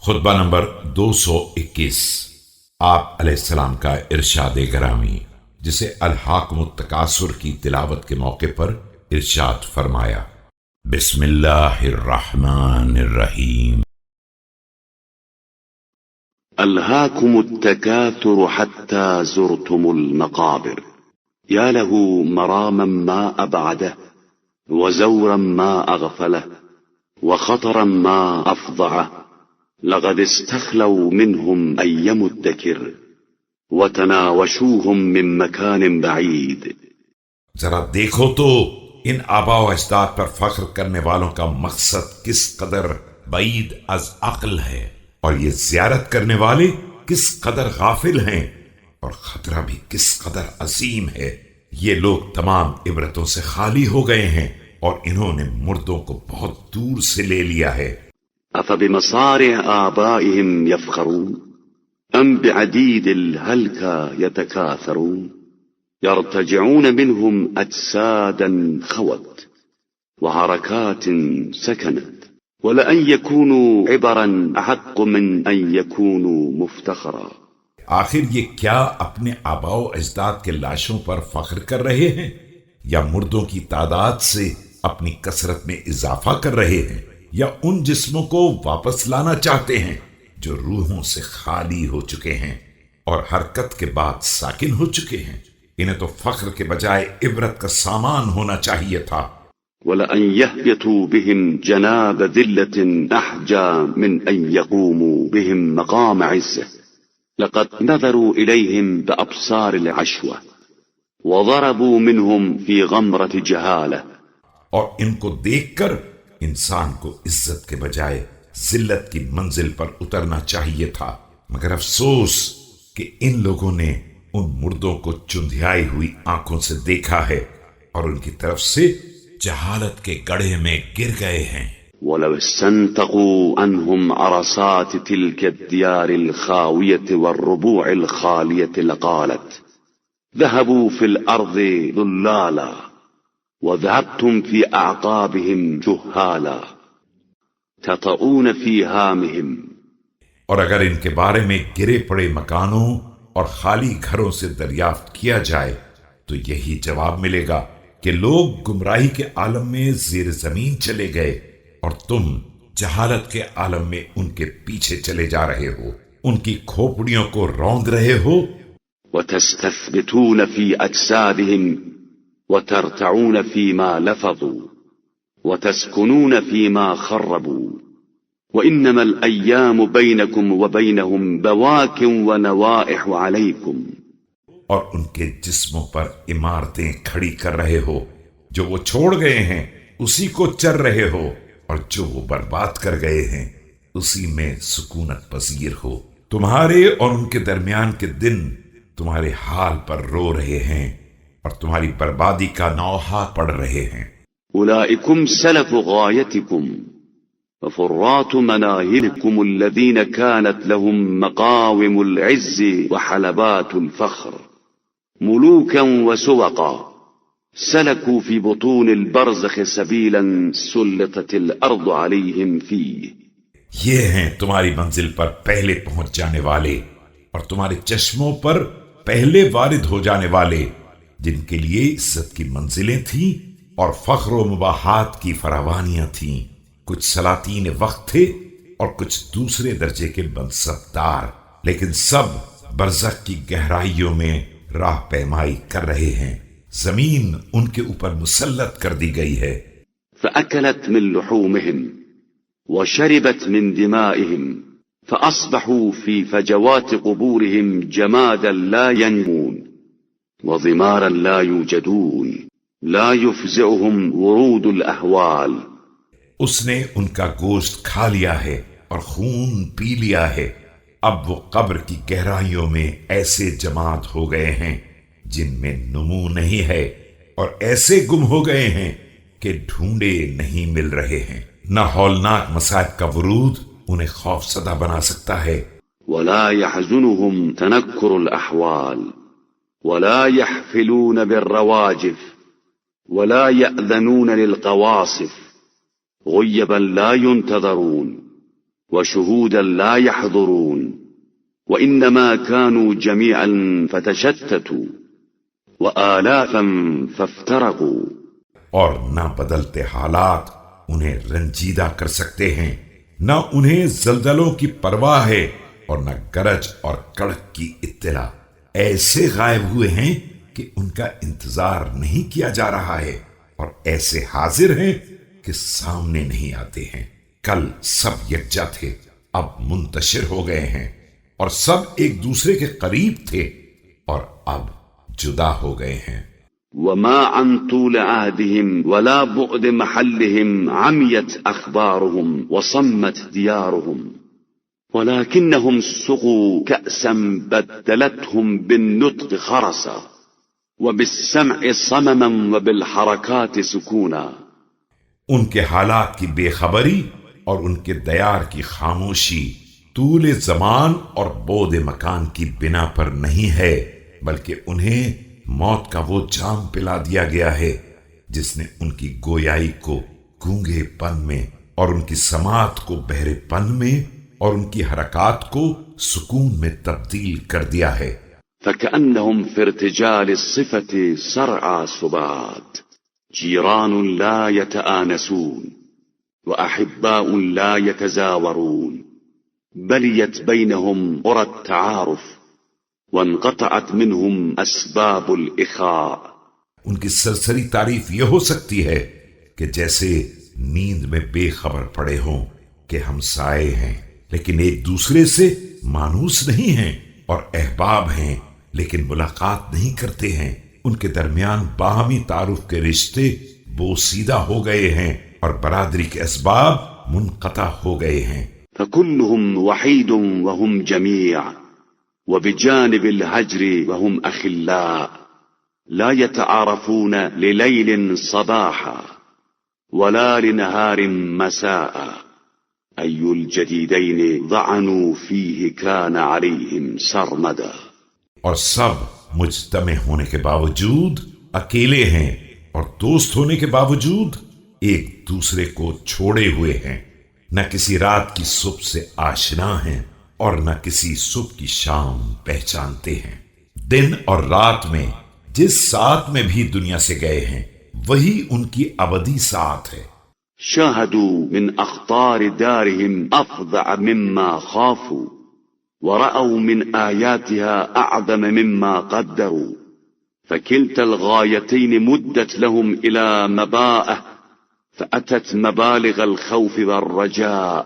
خطبہ نمبر 221 آپ علیہ السلام کا ارشاد گرامی، جسے الحاکم التکاثر کی تلاوت کے موقع پر ارشاد فرمایا۔ بسم اللہ الرحمن الرحیم۔ ألهاكم التكاثر حتى زرتم المقابر يا له مراما ما أبعده وزورا ما أغفله وخطرا ما أفضعه لقد استخلوا منهم أي مدكر وتناوشوهم من مكان بعيد۔ ذرا دیکھو تو ان آبا و اجداد پر فخر کرنے والوں کا مقصد کس قدر بعید از عقل ہے، اور یہ زیارت کرنے والے کس قدر غافل ہیں، اور خطرہ بھی کس قدر عظیم ہے۔ یہ لوگ تمام عبرتوں سے خالی ہو گئے ہیں، اور انہوں نے مردوں کو بہت دور سے لے لیا ہے۔ أفبمصارع آبائهم يفخرون أم بعديد الهلكى يتكاثرون يرتجعون منهم أجسادا خوت وحركات سكنت ولأن يكونوا عبرا أحق من أن يكونوا مفتخرا۔ آخر یہ کیا اپنے آباء و اجداد کے لاشوں پر فخر کر رہے ہیں، یا مردوں کی تعداد سے اپنی کثرت میں اضافہ کر رہے ہیں، یا ان جسموں کو واپس لانا چاہتے ہیں جو روحوں سے خالی ہو چکے ہیں اور حرکت کے بعد ساکن ہو چکے ہیں؟ انہیں تو فخر کے بجائے عبرت کا سامان ہونا چاہیے تھا۔ وَلَأَنْ يَهْبِطُوا بِهِمْ جَنَابَ ذِلَّةٍ أَحْجَى مِنْ أَنْ يَقُومُوا بِهِمْ مَقَامَ عِزَّةٍ لَقَدْ نَظَرُوا إِلَيْهِمْ بِأَبْصَارِ الْعَشْوَةِ وَضَرَبُوا مِنْهُمْ فِي غَمْرَةِ جَهَالَةٍ۔ اور ان کو دیکھ کر انسان کو عزت کے بجائے ذلت کی منزل پر اترنا چاہیے تھا، مگر افسوس کہ ان لوگوں نے ان مردوں کو چندھیائی ہوئی آنکھوں سے دیکھا ہے اور ان کی طرف سے جہالت کے گڑھے میں گر گئے ہیں۔ وَلَوْ اسْتَنْتَقُوا عَنْهُمْ عَرَصَاتِ تِلْكَ الدِّيَارِ الْخَاوِيَةِ وَالرُّبُوعِ الْخَالِيَةِ لَقَالَتْ ذَهَبُوا فِي الْأَرْضِ ذُلَّالًا وَذَهَبْتُمْ فِي أَعْقَابِهِمْ جُهَّالًا تَطَؤُونَ فِي هَامِهِمْ۔ اور اگر ان کے بارے میں گرے پڑے مکانوں اور خالی گھروں سے دریافت کیا جائے تو یہی جواب ملے گا کہ لوگ گمراہی کے عالم میں زیر زمین چلے گئے اور تم جہالت کے عالم میں ان کے پیچھے چلے جا رہے ہو، ان کی کھوپڑیوں کو روند رہے ہو۔ وَتَسْتَثْبِتُونَ فِي أَجْسَادِهِمْ وَتَرْتَعُونَ فِي مَا لَفَظُوا وَتَسْكُنُونَ فِي مَا خَرَّبُوا وَإِنَّمَا الْأَيَّامُ بَيْنَكُمْ وَبَيْنَهُمْ بَوَاكٍ وَنَوَائِحُ عَلَيْكُمْ۔ اور ان کے جسموں پر عمارتیں کھڑی کر رہے ہو، جو وہ چھوڑ گئے ہیں اسی کو چر رہے ہو، اور جو وہ برباد کر گئے ہیں اسی میں سکونت پذیر ہو۔ تمہارے اور ان کے درمیان کے دن تمہارے حال پر رو رہے ہیں اور تمہاری بربادی کا نوحہ پڑھ رہے ہیں۔ أولئكم سلف غايتكم وفرات مناهلكم الذين كانت لهم مقاوم العز وحلبات الفخر ملوكا وسوقا سلكوا في بطون البرزخ سبيلا سلطت الأرض عليهم فيه۔ یہ ہیں تمہاری منزل پر پہلے پہنچ جانے والے اور تمہارے چشموں پر پہلے وارد ہو جانے والے، جن کے لیے عزت کی منزلیں تھیں اور فخر و مباحات کی فراوانیاں تھیں۔ کچھ سلاطین وقت تھے اور کچھ دوسرے درجے کے منصبدار، لیکن سب برزخ کی گہرائیوں میں راہ پیمائی کر رہے ہیں۔ زمین ان کے اوپر مسلط کر دی گئی ہے۔ فأكلت من لحومهم وشربت من دمائهم فأصبحوا في فجوات قبورهم جمادا لا ينمون وضمارا لا يوجدون لا يفزعهم ورود الأهوال۔ اس نے ان کا گوشت کھا لیا ہے اور خون پی لیا ہے، اب وہ قبر کی گہرائیوں میں ایسے جماعت ہو گئے ہیں جن میں نمو نہیں ہے، اور ایسے گم ہو گئے ہیں کہ ڈھونڈے نہیں مل رہے ہیں۔ نہ ہولناک مصائب کا ورود انہیں خوف زدہ بنا سکتا ہے۔ ولا يحزنهم تنكر الأحوال ولا يحفلون بالرواجف ولا يأذنون للقواصف غيبا لا ينتظرون وشهودا لا يحضرون وإنما كانوا جميعا فتشتتوا وآلافا فافترقوا. اور نہ بدلتے حالات انہیں رنجیدہ کر سکتے ہیں، نہ انہیں زلزلوں کی پرواہ ہے اور نہ گرج اور کڑک کی اطلاع. ایسے غائب ہوئے ہیں کہ ان کا انتظار نہیں کیا جا رہا ہے، اور ایسے حاضر ہیں کہ سامنے نہیں آتے ہیں. کل سب یکجا تھے، اب منتشر ہو گئے ہیں، اور سب ایک دوسرے کے قریب تھے اور اب جدا ہو گئے ہیں. وما عن طول عهدهم ولا بعد محلهم عميت أخبارهم وصمت ديارهم ولكنهم سقوا كأسا بدلتهم بالنطق خرسا وبالسمع صمما وبالحركات سكونا. ان کے حالات کی بے خبری اور ان کے دیار کی خاموشی طول زمان اور بعد مکان کی بنا پر نہیں ہے، بلکہ انہیں موت کا وہ جام پلا دیا گیا ہے جس نے ان کی گویائی کو گونگے پن میں اور ان کی سماعت کو بہرے پن میں اور ان کی حرکات کو سکون میں تبدیل کر دیا ہے. فكأنهم في ارتجال الصفة صرعى سبات جيران لا يتآنسون وأحباء لا يتزاورون بليت بينهم قرى التعارف وانقطعت منهم اسباب الاخاء. ان کی سرسری تعریف یہ ہو سکتی ہے کہ جیسے نیند میں بے خبر پڑے ہوں کہ ہم سائے ہیں لیکن ایک دوسرے سے مانوس نہیں ہیں، اور احباب ہیں لیکن ملاقات نہیں کرتے ہیں. ان کے درمیان باہمی تعارف کے رشتے بوسیدہ ہو گئے ہیں اور برادری کے اسباب منقطع ہو گئے ہیں. فكلهم وحيد وهم جميع وبجانب الهجر وهم أخلاء لا يتعارفون لليل صباحا ولا لنهار مساء أي الجديدين ضعنوا فيه كان عليهم سرمدا. اور سب مجتمع ہونے کے باوجود اکیلے ہیں اور دوست ہونے کے باوجود ایک دوسرے کو چھوڑے ہوئے ہیں. نہ کسی رات کی صبح سے آشنا ہیں اور نہ کسی صبح کی شام پہچانتے ہیں. دن اور رات میں جس ساتھ میں بھی دنیا سے گئے ہیں وہی ان کی ابدی ساتھ ہے. شاهدوا من اخطار دارهم افظع مما خافوا ورأوا من آياتها اعظم مما قدروا فكلتا الغايتين مدت لهم الى مباءه فأتت مبالغ الخوف والرجاء.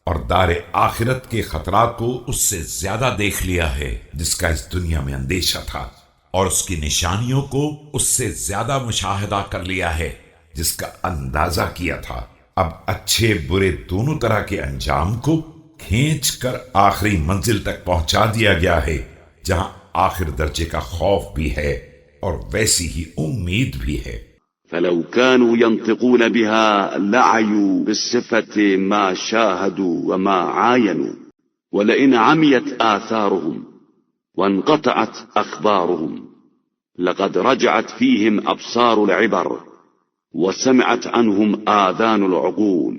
اور دار آخرت کے خطرات کو اس سے زیادہ دیکھ لیا ہے جس کا اس دنیا میں اندیشہ تھا، اور اس کی نشانیوں کو اس سے زیادہ مشاہدہ کر لیا ہے جس کا اندازہ کیا تھا. اب اچھے برے دونوں طرح کے انجام کو کھینچ کر آخری منزل تک پہنچا دیا گیا ہے جہاں آخر درجے کا خوف بھی ہے اور ویسی ہی امید بھی ہے. فلو كانوا ينطقون بها لعيوا بالصفة ما شاهدوا وما عاينوا ولئن عميت آثارهم وانقطعت أخبارهم لقد رجعت فيهم أبصار العبر وسمعت عنهم آذان العقول.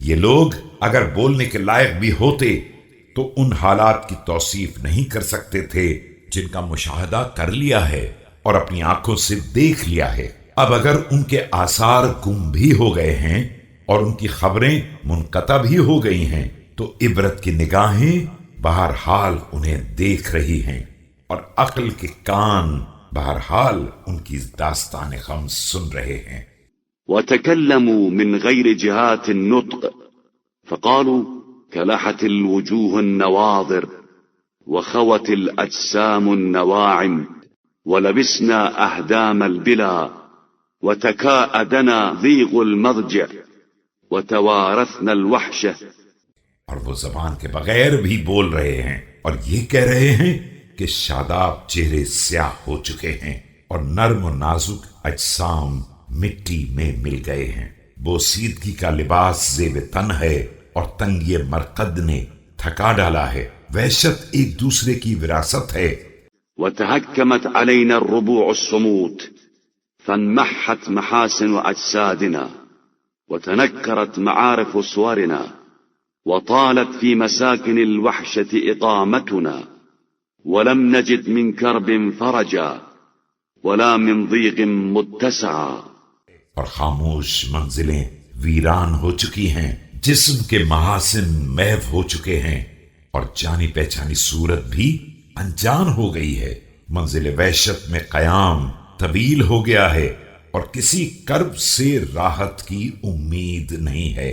یہ لوگ اگر بولنے کے لائق بھی ہوتے تو ان حالات کی توصیف نہیں کر سکتے تھے جن کا مشاہدہ کر لیا ہے اور اپنی آنکھوں سے دیکھ لیا ہے. اب اگر ان کے آثار گم بھی ہو گئے ہیں اور ان کی خبریں منقطع بھی ہو گئی ہیں تو عبرت کی نگاہیں بہرحال انہیں دیکھ رہی ہیں اور عقل کے کان بہرحال ان کی داستان غم سن رہے ہیں. وتكلموا من غير جهات النطق فقالوا كلحت الوجوه النواظر وخوت الأجسام النواعم ولبسنا أهدام البلا وتكاءدنا ضيق المضجع وتوارثنا الوحشة. اور وہ زبان کے بغیر بھی بول رہے ہیں اور یہ کہہ رہے ہیں کہ شاداب چہرے سیاہ ہو چکے ہیں اور نرم و نازک اجسام مٹی میں مل گئے ہیں. بوسیدگی کا لباس زیب تن ہے اور تنگی مرقد نے تھکا ڈالا ہے. وحشت ایک دوسرے کی وراثت ہے. وتهكمت علينا الربوع الصمود فانمحت محاسن أجسادنا وتنكرت معارف صورنا وطالت في مساكن الوحشة إقامتنا ولم نجد من كرب فرجا ولا من ضيق متسعا. اور خاموش منزلیں ویران ہو چکی ہیں، جسم کے محاسن محو ہو چکے ہیں، اور جانی پہچانی صورت بھی انجان ہو گئی ہے۔ منزل وحشت میں قیام طویل ہو گیا ہے، اور کسی کرب سے راحت کی امید نہیں ہے،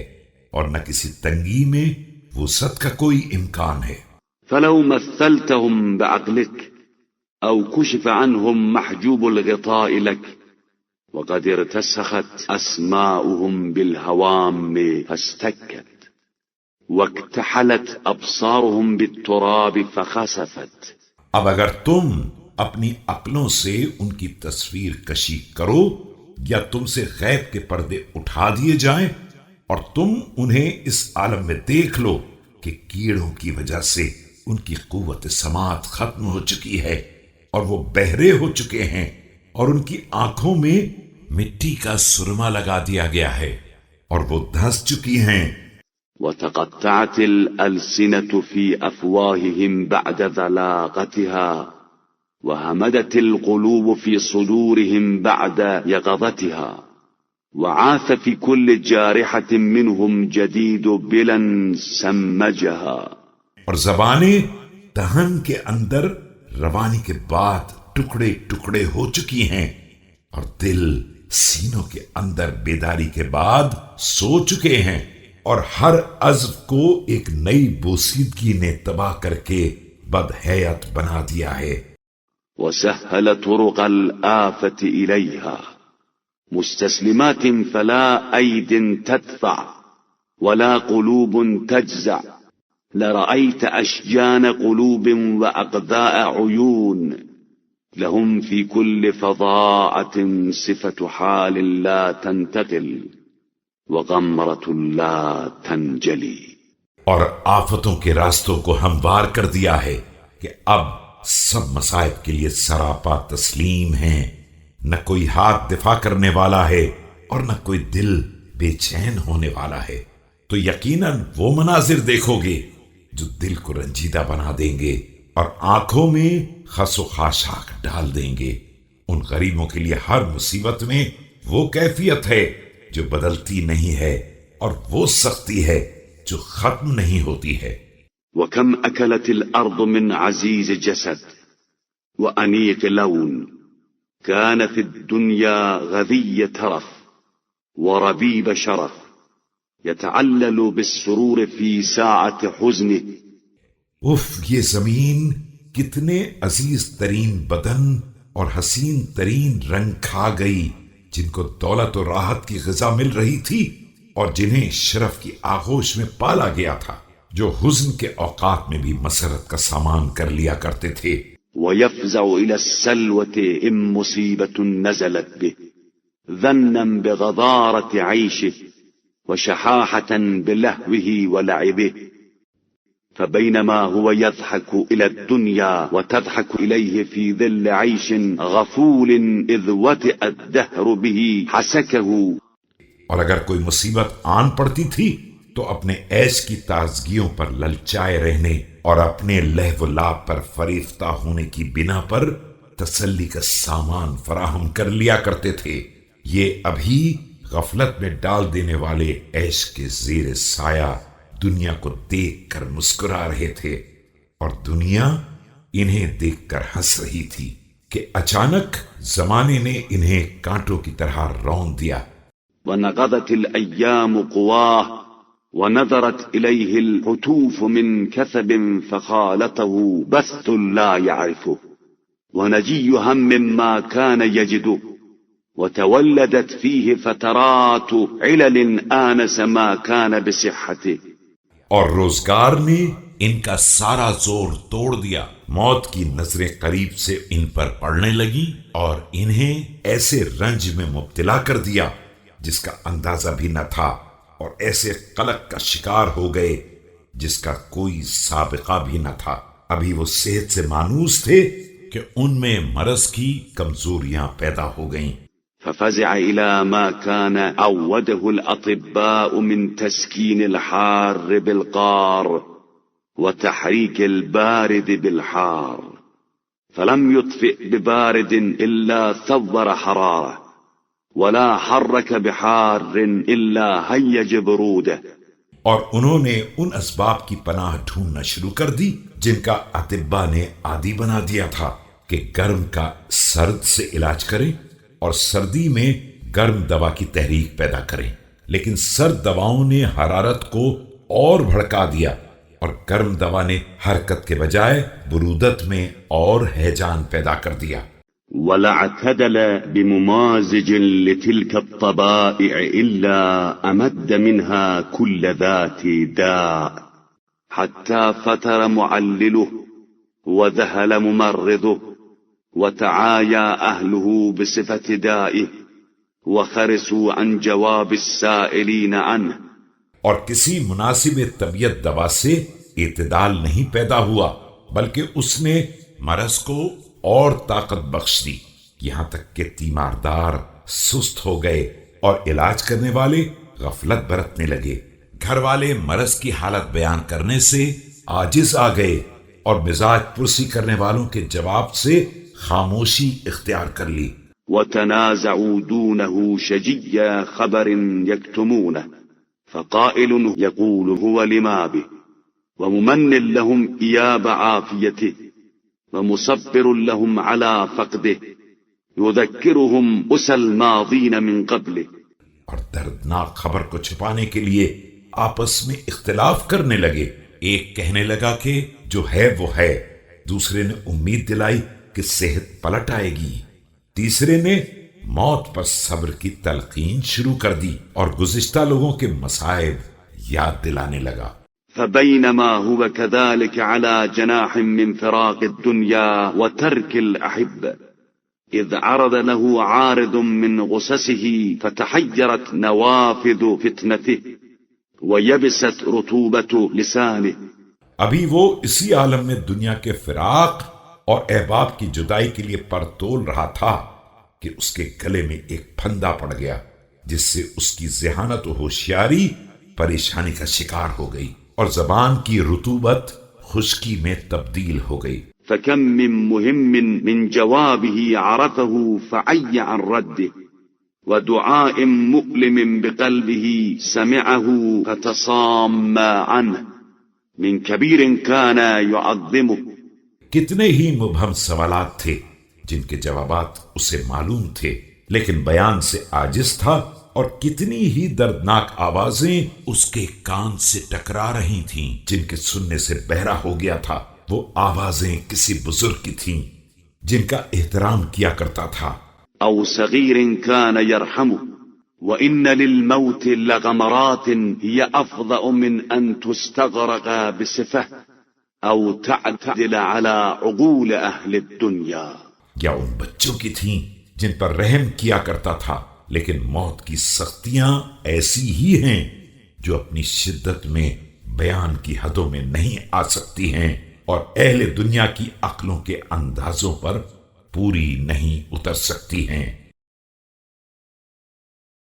اور نہ کسی تنگی میں وسعت کا کوئی امکان ہے۔ فلو مثلتهم بعقلك أو كشف عنهم محجوب الغطاء لك وقد ارتسخت أسماؤهم بالهوام فاستكت واكتحلت أبصارهم بالتراب فخسفت۔ اب اگر تم اپنی عقلوں سے ان کی تصویر کشی کرو، یا تم سے غیب کے پردے اٹھا دیے جائیں اور تم انہیں اس عالم میں دیکھ لو کہ کیڑوں کی وجہ سے ان کی قوت سماعت ختم ہو چکی ہے، اور وہ بہرے ہو چکے ہیں، اور ان کی آنکھوں میں مٹی کا سرما لگا دیا گیا ہے، اور وہ دھنس چکی ہیں۔ وتقطعت الألسنة في أفواههم بعد ذلاقتها وهمدت القلوب في صدورهم بعد يقظتها وعاث في كل جارحة منهم جديد بلا سمجها۔ اور زبانیں دہن کے اندر روانی کے بعد ٹکڑے ٹکڑے ہو چکی ہیں، اور دل سینوں کے اندر بیداری کے بعد سو چکے ہیں، اور ہر عضو کو ایک نئی بوسیدگی نے تباہ کر کے بدحیت بنا دیا ہے۔ وسهل طرق الآفة إليها مستسلمات فلا أيد تدفع ولا قلوب تجزع لرأيت أشجان قلوب وأقداء عيون لهم في كل فظاعة صفة حال لا تنتقل وغمرة لا تنجلي۔ اور آفتوں کے راستوں کو ہموار کر دیا ہے کہ اب سب مصائب کے لیے سراپا تسلیم ہیں، نہ کوئی ہاتھ دفاع کرنے والا ہے اور نہ کوئی دل بے چین ہونے والا ہے۔ تو یقیناً وہ مناظر دیکھو گے جو دل کو رنجیدہ بنا دیں گے اور آنکھوں میں خس و خاشاک ڈال دیں گے۔ ان غریبوں کے لیے ہر مصیبت میں وہ کیفیت ہے جو بدلتی نہیں ہے، اور وہ سختی ہے جو ختم نہیں ہوتی ہے۔ وكم أكلت الأرض من عزيز جسد وأنيق لون كان في الدنيا غذي ترف وربيب شرف يتعلل بالسرور في ساعة حزنه۔ یہ زمین کتنے عزیز ترین بدن اور حسین ترین رنگ کھا گئی، جن کو دولت و راحت کی غذا مل رہی تھی، اور جنہیں شرف کی آغوش میں پالا گیا تھا، جو حزن کے اوقات میں بھی مسرت کا سامان کر لیا کرتے تھے۔ ويفزع إلى السلوة إن مصيبة نزلت به ذنا بغضارة عيشه وشحاحة بلهوه ولعبه فبينما هو يضحك إلى الدنيا وتضحك إليه في ظل عيش غفول إذ وطئ الدهر به حسكه۔ اور اگر کوئی مصیبت آن پڑتی تھی تو اپنے عیش کی تازگیوں پر للچائے رہنے اور اپنے لہو و لعب پر فریفتہ ہونے کی بنا پر تسلی کا سامان فراہم کر لیا کرتے تھے۔ یہ ابھی غفلت میں ڈال دینے والے عیش کے زیر سایہ دنیا کو دیکھ کر مسکرا رہے تھے، اور دنیا انہیں دیکھ کر ہنس رہی تھی کہ اچانک زمانے نے انہیں کانٹوں کی طرح رون دیا۔ ونقضت الأيام قواه ونظرت إليه الهتوف من كثب فخالته بث لا يعرفه ونجي هم ما كان يجده وتولدت فيه فترات علل آنس ما كان بصحته۔ اور روزگار نے ان کا سارا زور توڑ دیا، موت کی نظریں قریب سے ان پر پڑنے لگی اور انہیں ایسے رنج میں مبتلا کر دیا جس کا اندازہ بھی نہ تھا، اور ایسے قلق کا شکار ہو گئے جس کا کوئی سابقہ بھی نہ تھا۔ ابھی وہ صحت سے مانوس تھے کہ ان میں مرض کی کمزوریاں پیدا ہو گئیں۔ ففزع إلى ما كان عوده الأطباء من تسكين الحار بالقار وتحريك البارد بالحار، فلم يطفئ ببارد إلا ثور حرارة، ولا حرك بحار إلا هيج بروده. اور انہوں نے ان اسباب کی پناہ ڈھونڈنا شروع کر دی جن کا اطباء نے عادی بنا دیا تھا کہ گرم کا سرد سے علاج کریں اور سردی میں گرم دوا کی تحریک پیدا کریں، لیکن سرد دواؤں نے حرارت کو اور بھڑکا دیا اور گرم دوا نے حرکت کے بجائے برودت میں اور ہیجان پیدا کر دیا۔ ولا اعتدل بممازج لتلك الطبائع إلا أمد منها كل ذات داء، حتى فتر معلله وذهل ممرضه وتعايا أهله بصفة دائه وخرسوا عن جواب السائلين عنه۔ اور کسی مناسب طبیعت دوا سے اعتدال نہیں پیدا ہوا، بلکہ اس نے مرض کو اور طاقت بخش دی، یہاں تک کہ تیماردار سست ہو گئے اور علاج کرنے والے غفلت برتنے لگے۔ گھر والے مرض کی حالت بیان کرنے سے عاجز آ گئے اور مزاج پرسی کرنے والوں کے جواب سے خاموشی اختیار کر لی۔ وتنازعوا دونه شجي خبر يكتمونه، فقائل يقول هو لما به، وممن لهم إياب عافيته، ومصبر لهم على فقده، يذكرهم أسى الماضين من قبله۔ اور دردناک خبر کو چھپانے کے لیے آپس میں اختلاف کرنے لگے۔ ایک کہنے لگا کہ جو ہے وہ ہے، دوسرے نے امید دلائی کہ صحت پلٹ آئے گی، تیسرے نے موت پر صبر کی تلقین شروع کر دی اور گزشتہ لوگوں کے مصائب یاد دلانے لگا۔ فبينما هو كذلك على جناح من فراق الدنيا وترك الأحبة، إذ عرض له عارض من غصصه فتحيرت نوافذ فتنته ويبست رطوبة لسانه۔ ابھی وہ اسی عالم میں دنیا کے فراق اور احباب کی جدائی کے لیے پر تول رہا تھا کہ اس کے گلے میں ایک پھندا پڑ گیا، جس سے اس کی ذہانت و ہوشیاری پریشانی کا شکار ہو گئی اور زبان کی رطوبت خشکی میں تبدیل ہو گئی۔ فكم من مهم من جوابه عرفه فعي عن رده، ودعاء مؤلم بقلبه سمعه فتصام عنه، من كبير كان يعظمه۔ کتنے ہی مبہم سوالات تھے جن کے جوابات اسے معلوم تھے لیکن بیان سے عاجز تھا، اور کتنی ہی دردناک آوازیں اس کے کان سے ٹکرا رہی تھیں جن کے سننے سے بہرا ہو گیا تھا۔ وہ آوازیں کسی بزرگ کی تھیں جن کا احترام کیا کرتا تھا۔ أو صغير كان يرحمه، وإن للموت لغمرات هي أفضأ من أن تستغرق بصفة أو تعتدل على عقول أهل الدنيا۔ یا ان بچوں کی تھیں جن پر رحم کیا کرتا تھا، لیکن موت کی سختیاں ایسی ہی ہیں جو اپنی شدت میں بیان کی حدوں میں نہیں آ سکتی ہیں اور اہل دنیا کی عقلوں کے اندازوں پر پوری نہیں اتر سکتی ہیں۔